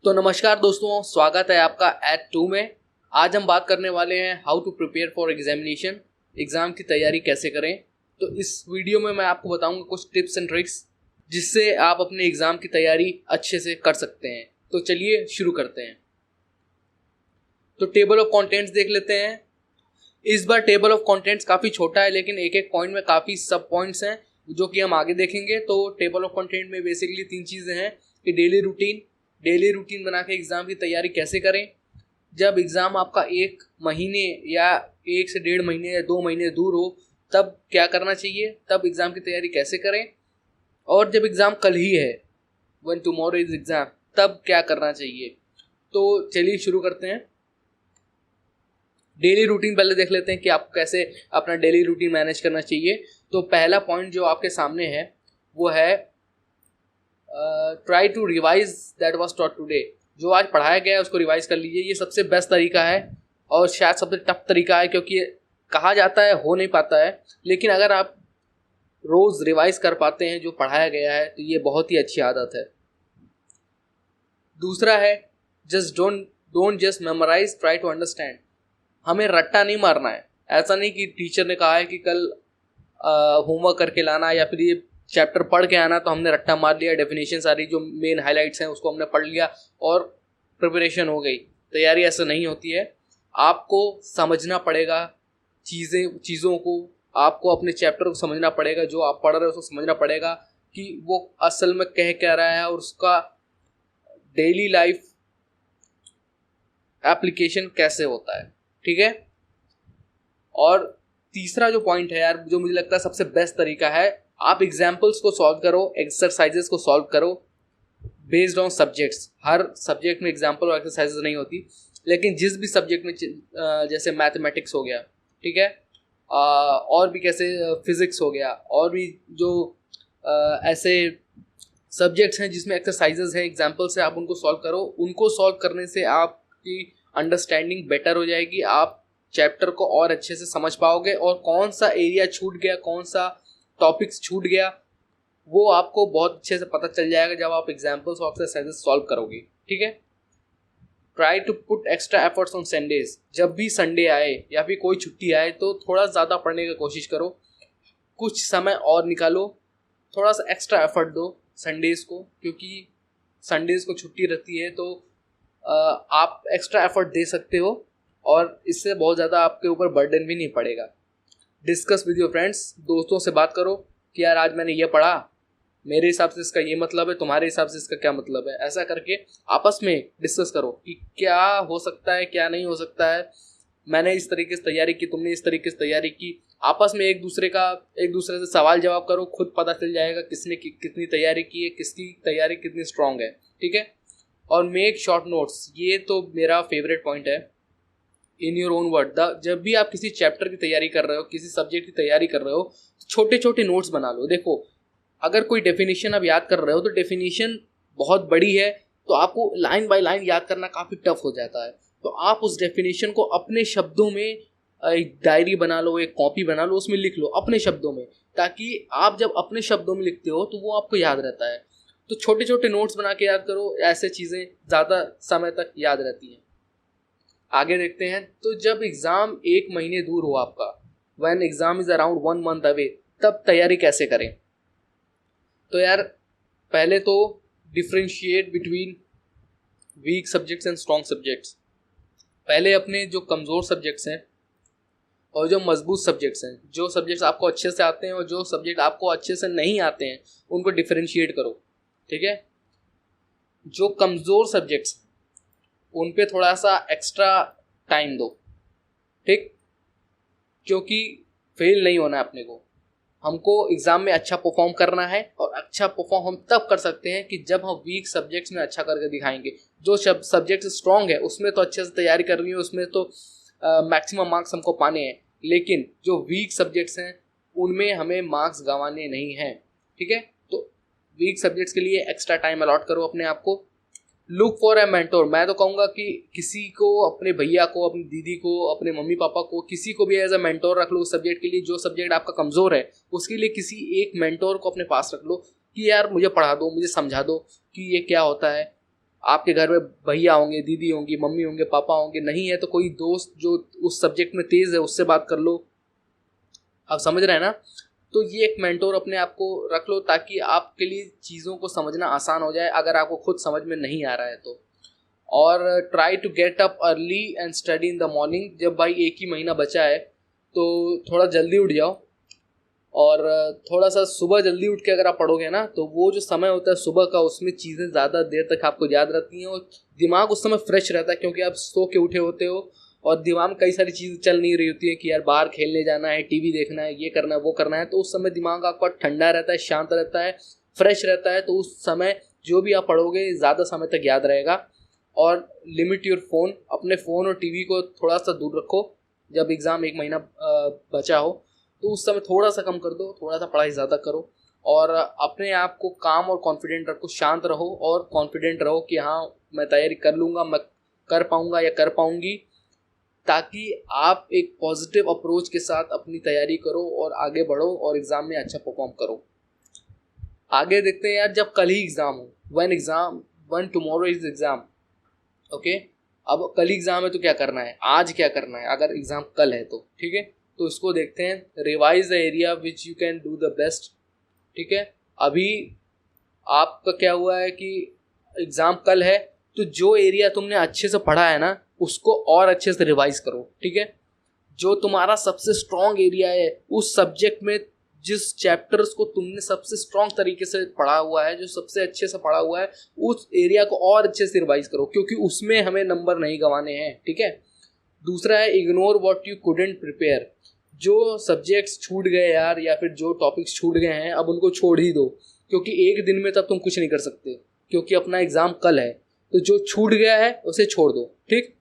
तो नमस्कार दोस्तों, स्वागत है आपका एट 2 में। आज हम बात करने वाले हैं how to prepare for examination, exam की तैयारी कैसे करें। तो इस वीडियो में मैं आपको बताऊंगा कुछ टिप्स एंड ट्रिक्स जिससे आप अपने एग्ज़ाम की तैयारी अच्छे से कर सकते हैं। तो चलिए शुरू करते हैं। तो टेबल ऑफ कंटेंट्स देख लेते हैं। इस बार टेबल ऑफ कंटेंट्स काफ़ी छोटा है, लेकिन एक एक पॉइंट में काफ़ी सब पॉइंट्स हैं जो कि हम आगे देखेंगे। तो टेबल ऑफ कंटेंट में बेसिकली 3 चीज़ें हैं कि डेली रूटीन बना के एग्ज़ाम की तैयारी कैसे करें, जब एग्ज़ाम आपका 1 महीने या 1 से 1.5 महीने या 2 महीने दूर हो तब क्या करना चाहिए, तब एग्ज़ाम की तैयारी कैसे करें, और जब एग्ज़ाम कल ही है, व्हेन टुमारो इज एग्ज़ाम, तब क्या करना चाहिए। तो चलिए शुरू करते हैं। डेली रूटीन पहले देख लेते हैं कि आपको कैसे अपना डेली रूटीन मैनेज करना चाहिए। तो पहला पॉइंट जो आपके सामने है वो है try to revise that was taught today. जो आज पढ़ाया गया है उसको रिवाइज कर लीजिए। ये सबसे बेस्ट तरीका है और शायद सबसे टफ तरीका है, क्योंकि कहा जाता है हो नहीं पाता है, लेकिन अगर आप रोज़ रिवाइज कर पाते हैं जो पढ़ाया गया है तो ये बहुत ही अच्छी आदत है। दूसरा है just don't just memorise, try to understand. हमें रट्टा नहीं मारना है। ऐसा नहीं कि टीचर ने कहा है कि कल होमवर्क करके लाना या फिर ये चैप्टर पढ़ के आना तो हमने रट्टा मार लिया, डेफिनेशन सारी जो मेन हाइलाइट्स हैं उसको हमने पढ़ लिया और प्रिपरेशन हो गई। तैयारी ऐसा नहीं होती है। आपको समझना पड़ेगा चीज़ों को, आपको अपने चैप्टर को समझना पड़ेगा, जो आप पढ़ रहे हो उसको समझना पड़ेगा कि वो असल में कह क्या रहा है और उसका डेली लाइफ एप्लीकेशन कैसे होता है। ठीक है। और तीसरा जो पॉइंट है यार, जो मुझे लगता है सबसे बेस्ट तरीका है, आप एग्जाम्पल्स को सॉल्व करो, एक्सरसाइजेस को सॉल्व करो based on subjects. Her subject में एग्जाम्पल और एक्सरसाइजेस नहीं होती, लेकिन जिस भी सब्जेक्ट में जैसे मैथमेटिक्स हो गया, ठीक है, और भी कैसे फिजिक्स हो गया, और भी जो ऐसे सब्जेक्ट्स हैं जिसमें एक्सरसाइजेस हैं, एग्जाम्पल्स हैं, आप उनको सॉल्व करो। उनको सॉल्व करने से आपकी अंडरस्टैंडिंग बेटर हो जाएगी, आप चैप्टर को और अच्छे से समझ पाओगे, और कौन सा एरिया छूट गया, कौन सा टॉपिक्स छूट गया, वो आपको बहुत अच्छे से पता चल जाएगा जब आप एग्जाम्पल्स और एक्सरसाइजेस सॉल्व करोगे। ठीक है। Try to put extra efforts on Sundays. जब भी संडे आए या फिर कोई छुट्टी आए तो थोड़ा ज़्यादा पढ़ने की कोशिश करो, कुछ समय और निकालो, थोड़ा सा एक्स्ट्रा एफर्ट दो संडेज़ को, क्योंकि संडेज़ को छुट्टी रहती है तो आप एक्स्ट्रा एफर्ट दे सकते हो और इससे बहुत ज़्यादा आपके ऊपर बर्डन भी नहीं पड़ेगा। डिस्कस विद योर फ्रेंड्स, दोस्तों से बात करो कि यार आज मैंने ये पढ़ा, मेरे हिसाब से इसका ये मतलब है, तुम्हारे हिसाब से इसका क्या मतलब है। ऐसा करके आपस में डिस्कस करो कि क्या हो सकता है, क्या नहीं हो सकता है। मैंने इस तरीके से तैयारी की, तुमने इस तरीके से तैयारी की। आपस में एक दूसरे से सवाल जवाब करो, खुद पता चल जाएगा किसने कितनी तैयारी की है, किसकी तैयारी कितनी स्ट्रांग है। ठीक है। और मेक शॉर्ट नोट्स, ये तो मेरा फेवरेट पॉइंट है। इन योर ओन वर्ड, जब भी आप किसी चैप्टर की तैयारी कर रहे हो, किसी सब्जेक्ट की तैयारी कर रहे हो, छोटे छोटे नोट्स बना लो। देखो, अगर कोई डेफिनेशन आप याद कर रहे हो तो डेफिनेशन बहुत बड़ी है तो आपको लाइन बाय लाइन याद करना काफ़ी टफ हो जाता है। तो आप उस डेफिनेशन को अपने शब्दों में एक डायरी बना लो, एक कॉपी बना लो, उसमें लिख लो अपने शब्दों में, ताकि आप जब अपने शब्दों में लिखते हो तो वो आपको याद रहता है। तो छोटे छोटे नोट्स बना के याद करो, ऐसे चीज़ें ज़्यादा समय तक याद रहती हैं। आगे देखते हैं। तो जब एग्ज़ाम 1 महीने दूर हो आपका, when exam is around 1 month away, तब तैयारी कैसे करें। तो यार पहले तो differentiate between weak subjects and strong subjects. पहले अपने जो कमज़ोर सब्जेक्ट्स हैं और जो मजबूत सब्जेक्ट्स हैं, जो सब्जेक्ट्स आपको अच्छे से आते हैं और जो सब्जेक्ट आपको अच्छे से नहीं आते हैं, उनको डिफ्रेंशिएट करो। ठीक है। जो कमज़ोर सब्जेक्ट्स उन पे थोड़ा सा एक्स्ट्रा टाइम दो, ठीक, क्योंकि फेल नहीं होना है अपने को। हमको एग्ज़ाम में अच्छा परफॉर्म करना है, और अच्छा परफॉर्म हम तब कर सकते हैं कि जब हम वीक सब्जेक्ट्स में अच्छा करके दिखाएंगे। जो सब्जेक्ट स्ट्रॉन्ग है उसमें तो अच्छे से तैयारी करनी है, उसमें तो मैक्सिमम मार्क्स हमको पाने हैं, लेकिन जो वीक सब्जेक्ट्स हैं उनमें हमें मार्क्स गंवाने नहीं हैं। ठीक है। तो वीक सब्जेक्ट्स के लिए एक्स्ट्रा टाइम अलॉट करो अपने आप को। Look for a mentor. मैं तो कहूँगा कि किसी को, अपने भैया को, अपनी दीदी को, अपने मम्मी पापा को, किसी को भी एज अ मेंटोर रख लो उस सब्जेक्ट के लिए। जो सब्जेक्ट आपका कमज़ोर है उसके लिए किसी एक मेंटोर को अपने पास रख लो कि यार मुझे पढ़ा दो, मुझे समझा दो कि ये क्या होता है। आपके घर में भैया होंगे, दीदी होंगी, मम्मी होंगे, पापा होंगे, नहीं है तो कोई दोस्त जो उस सब्जेक्ट में तेज़ है उससे बात कर लो। आप समझ रहे हैं ना? तो ये एक मेंटोर अपने आप को रख लो ताकि आपके लिए चीज़ों को समझना आसान हो जाए अगर आपको खुद समझ में नहीं आ रहा है तो। और try to get up early and study in the morning. जब भाई एक ही महीना बचा है तो थोड़ा जल्दी उठ जाओ, और थोड़ा सा सुबह जल्दी उठ के अगर आप पढ़ोगे ना तो वो जो समय होता है सुबह का, उसमें चीज़ें ज़्यादा देर तक आपको याद रहती हैं और दिमाग उस समय फ्रेश रहता है, क्योंकि आप सो के उठे होते हो और दिमाग में कई सारी चीज़ें चल नहीं रही होती है कि यार बाहर खेलने जाना है, टीवी देखना है, ये करना है, वो करना है। तो उस समय दिमाग आपका ठंडा रहता है, शांत रहता है, फ्रेश रहता है। तो उस समय जो भी आप पढ़ोगे ज़्यादा समय तक याद रहेगा। और लिमिट योर फ़ोन, अपने फ़ोन और टीवी को थोड़ा सा दूर रखो जब एग्ज़ाम एक महीना बचा हो, तो उस समय थोड़ा सा कम कर दो, थोड़ा सा पढ़ाई ज़्यादा करो और अपने आप को काम और कॉन्फिडेंट रखो, शांत रहो और कॉन्फिडेंट रहो कि हाँ मैं तैयारी कर लूँगा, मैं कर पाऊँगा या कर पाऊँगी, ताकि आप एक पॉजिटिव अप्रोच के साथ अपनी तैयारी करो और आगे बढ़ो और एग्ज़ाम में अच्छा परफॉर्म करो। आगे देखते हैं यार, जब कल ही एग्ज़ाम हो, one tomorrow is exam, okay. अब कल एग्ज़ाम है तो क्या करना है, आज क्या करना है अगर एग्ज़ाम कल है तो, ठीक है। तो इसको देखते हैं, revise the area which you can do the best, ठीक है। अभी आपका क्या हुआ है कि एग्ज़ाम कल है तो जो एरिया तुमने अच्छे से पढ़ा है ना उसको और अच्छे से रिवाइज करो, ठीक है। जो तुम्हारा सबसे स्ट्रॉन्ग एरिया है उस सब्जेक्ट में, जिस चैप्टर्स को तुमने सबसे स्ट्रॉन्ग तरीके से पढ़ा हुआ है, जो सबसे अच्छे से पढ़ा हुआ है, उस एरिया को और अच्छे से रिवाइज करो, क्योंकि उसमें हमें नंबर नहीं गंवाने हैं, ठीक है। दूसरा है ignore what you couldn't prepare. जो सब्जेक्ट्स छूट गए यार या फिर जो टॉपिक्स छूट गए हैं अब उनको छोड़ ही दो, क्योंकि एक दिन में तब तुम कुछ नहीं कर सकते, क्योंकि अपना एग्ज़ाम कल है। तो जो छूट गया है उसे छोड़ दो, ठीक।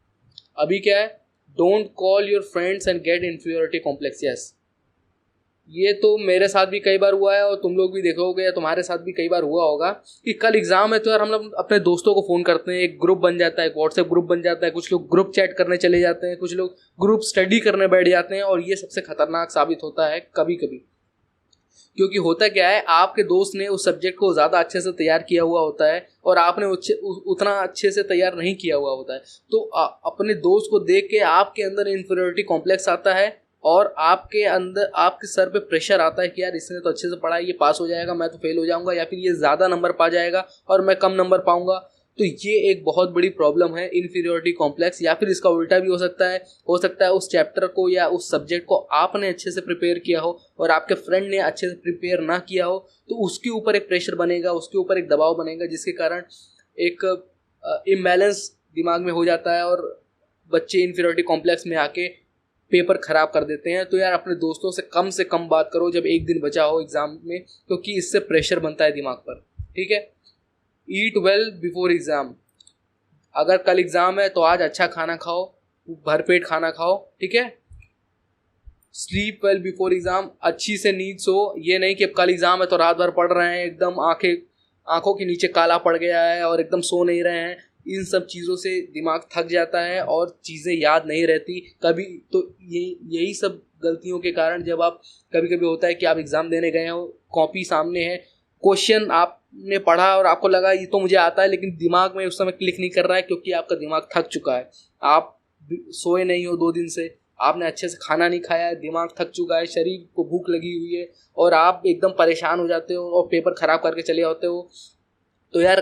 अभी क्या है, don't call your friends and get inferiority complex. Yes, ये तो मेरे साथ भी कई बार हुआ है और तुम लोग भी देखोगे या तुम्हारे साथ भी कई बार हुआ होगा कि कल एग्जाम है तो यार हम लोग अपने दोस्तों को फ़ोन करते हैं, एक ग्रुप बन जाता है, एक व्हाट्सएप ग्रुप बन जाता है, कुछ लोग ग्रुप चैट करने चले जाते हैं, कुछ लोग ग्रुप स्टडी करने बैठ जाते हैं। और ये सबसे खतरनाक साबित होता है कभी कभी, क्योंकि होता क्या है, आपके दोस्त ने उस सब्जेक्ट को ज़्यादा अच्छे से तैयार किया हुआ होता है और आपने उतना अच्छे से तैयार नहीं किया हुआ होता है। तो अपने दोस्त को देख के आपके अंदर इन्फीरियरिटी कॉम्प्लेक्स आता है और आपके अंदर, आपके सर पे प्रेशर आता है कि यार इसने तो अच्छे से पढ़ा है, ये पास हो जाएगा, मैं तो फेल हो जाऊंगा, या फिर ये ज़्यादा नंबर पा जाएगा और मैं कम नंबर पाऊंगा। तो ये एक बहुत बड़ी प्रॉब्लम है, इन्फीरियरिटी कॉम्प्लेक्स। या फिर इसका उल्टा भी हो सकता है उस चैप्टर को या उस सब्जेक्ट को आपने अच्छे से प्रिपेयर किया हो और आपके फ्रेंड ने अच्छे से प्रिपेयर ना किया हो, तो उसके ऊपर एक प्रेशर बनेगा, उसके ऊपर एक दबाव बनेगा, जिसके कारण एक इम्बैलेंस दिमाग में हो जाता है और बच्चे इन्फीरियरिटी कॉम्प्लेक्स में आके पेपर खराब कर देते हैं। तो यार अपने दोस्तों से कम बात करो जब एक दिन बचा हो एग्जाम में, क्योंकि इससे प्रेशर बनता है दिमाग पर, ठीक है। ईट वेल बिफोर एग्जाम। अगर कल एग्जाम है तो आज अच्छा खाना खाओ, भरपेट खाना खाओ, ठीक है। स्लीप वेल बिफोर एग्जाम, अच्छी से नींद सो। ये नहीं कि अब कल एग्जाम है तो रात भर पढ़ रहे हैं, एकदम आंखों के नीचे काला पड़ गया है और एकदम सो नहीं रहे हैं। इन सब चीज़ों से दिमाग थक जाता है और चीज़ें याद नहीं रहती कभी। तो यही सब गलतियों के कारण जब आप, कभी कभी होता है कि आप एग्ज़ाम देने गए हो, कॉपी सामने है, क्वेश्चन आपने पढ़ा और आपको लगा ये तो मुझे आता है, लेकिन दिमाग में उस समय क्लिक नहीं कर रहा है क्योंकि आपका दिमाग थक चुका है। आप सोए नहीं हो 2 दिन से, आपने अच्छे से खाना नहीं खाया है, दिमाग थक चुका है, शरीर को भूख लगी हुई है और आप एकदम परेशान हो जाते हो और पेपर ख़राब करके चले जाते हो। तो यार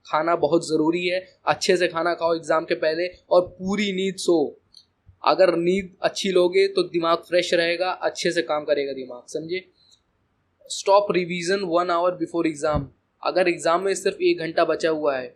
खाना बहुत ज़रूरी है, अच्छे से खाना खाओ एग्ज़ाम के पहले और पूरी नींद सो। अगर नींद अच्छी लोगे तो दिमाग फ्रेश रहेगा, अच्छे से काम करेगा दिमाग, समझे। Stop revision 1 hour before exam. अगर एग्ज़ाम में सिर्फ 1 घंटा बचा हुआ है,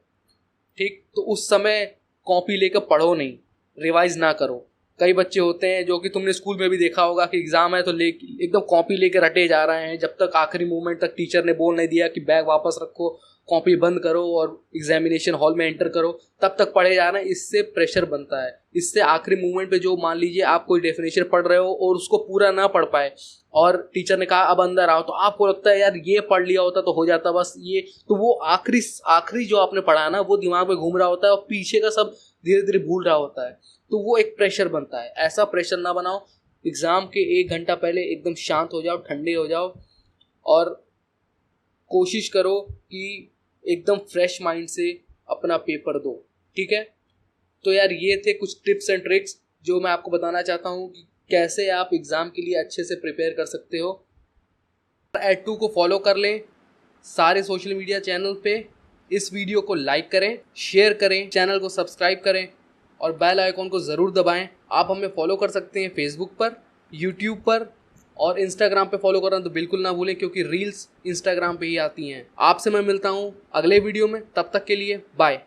ठीक, तो उस समय कॉपी लेकर पढ़ो नहीं, रिवाइज ना करो। कई बच्चे होते हैं जो कि तुमने स्कूल में भी देखा होगा कि एग्ज़ाम है तो एकदम कॉपी लेके रटे जा रहे हैं, जब तक आखिरी मोमेंट तक टीचर ने बोल नहीं दिया कि बैग वापस रखो, कॉपी बंद करो और एग्जामिनेशन हॉल में एंटर करो, तब तक पढ़े जा रहे हैं। इससे प्रेशर बनता है, इससे आखिरी मोमेंट पे जो, मान लीजिए आप कोई डेफिनेशन पढ़ रहे हो और उसको पूरा ना पढ़ पाए और टीचर ने कहा अब अंदर आओ, तो आपको लगता है यार ये पढ़ लिया होता तो हो जाता बस ये, तो वो आखिरी जो आपने पढ़ा ना वो दिमाग में घूम रहा होता है और पीछे का सब धीरे धीरे भूल रहा होता है। तो वो एक प्रेशर बनता है, ऐसा प्रेशर ना बनाओ। एग्ज़ाम के 1 घंटा पहले एकदम शांत हो जाओ, ठंडे हो जाओ और कोशिश करो कि एकदम फ्रेश माइंड से अपना पेपर दो। ठीक है, तो यार ये थे कुछ टिप्स एंड ट्रिक्स जो मैं आपको बताना चाहता हूँ कि कैसे आप एग्ज़ाम के लिए अच्छे से प्रिपेयर कर सकते हो। एड2 को फॉलो कर लें सारे सोशल मीडिया चैनल पे। इस वीडियो को लाइक करें, शेयर करें, चैनल को सब्सक्राइब करें और बेल आइकॉन को ज़रूर दबाएं। आप हमें फॉलो कर सकते हैं फेसबुक पर, यूट्यूब पर और इंस्टाग्राम पे फॉलो करना तो बिल्कुल ना भूलें, क्योंकि रील्स इंस्टाग्राम पे ही आती हैं। आपसे मैं मिलता हूँ अगले वीडियो में, तब तक के लिए बाय।